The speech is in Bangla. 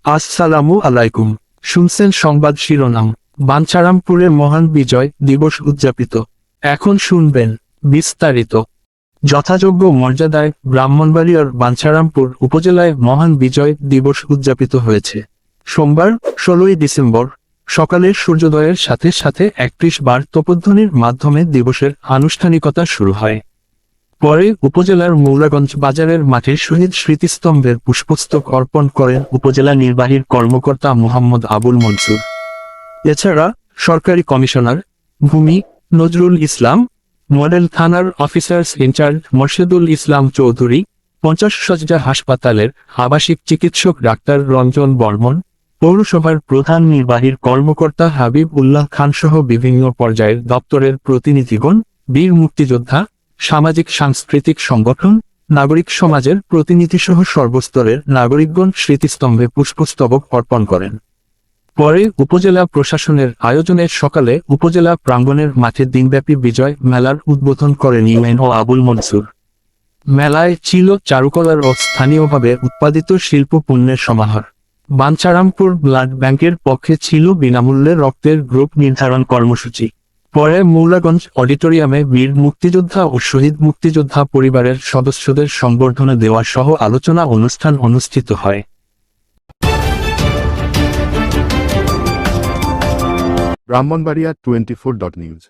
আসসালামু আলাইকুম। শুনছেন সংবাদ শিরোনাম। বাঞ্ছারামপুরে মহান বিজয় দিবস উদযাপিত। এখন শুনবেন বিস্তারিত। যথাযোগ্য মর্যাদায় ব্রাহ্মণবাড়িয়ার বাঞ্ছারামপুর উপজেলায় মহান বিজয় দিবস উদযাপিত হয়েছে। সোমবার 16ই ডিসেম্বর সকালে সূর্যোদয়ের সাথে সাথে 31 বার তোপধ্বনির মাধ্যমে দিবসের আনুষ্ঠানিকতা শুরু হয়। পরে উপজেলার মৌলাগঞ্জ বাজারের মাঠে শহীদ স্মৃতিস্তম্ভের পুষ্পস্তক অর্পণ করেন উপজেলা নির্বাহী কর্মকর্তা মোহাম্মদ আবুল মনসুর। এছাড়া সরকারি কমিশনার ভূমি নজরুল ইসলাম, মডেল থানার অফিসার্স ইনচার্জ মোর্শেদুল ইসলাম চৌধুরী, 50 শয্যা হাসপাতালের আবাসিক চিকিৎসক ডাক্তার রঞ্জন বর্মন, পৌরসভার প্রধান নির্বাহী কর্মকর্তা হাবিব উল্লাহ খান সহ বিভিন্ন পর্যায়ের দপ্তরের প্রতিনিধিগণ, বীর মুক্তিযোদ্ধা, সামাজিক সাংস্কৃতিক সংগঠন, নাগরিক সমাজের প্রতিনিধিসহ সর্বস্তরের নাগরিকগণ স্মৃতিস্তম্ভে পুষ্পস্তবক অর্পণ করেন। পরে উপজেলা প্রশাসনের আয়োজনে সকালে উপজেলা প্রাঙ্গণের মাঠে দিনব্যাপী বিজয় মেলার উদ্বোধন করেন ইউএনও আবুল মনসুর। মেলায় ছিল চারুকলার ও স্থানীয়ভাবে উৎপাদিত শিল্প পণ্যের সমাহার। বাঞ্ছারামপুর ব্লাড ব্যাংকের পক্ষে ছিল বিনামূল্যে রক্তের গ্রুপ নির্ধারণ কর্মসূচি। পরে মৌলাগঞ্জ অডিটোরিয়ামে বীর মুক্তিযোদ্ধা ও শহীদ মুক্তিযোদ্ধা পরিবারের সদস্যদের সংবর্ধনা দেওয়া সহ আলোচনা অনুষ্ঠান অনুষ্ঠিত হয়। ব্রাহ্মণবাড়িয়া 24.নিউজ।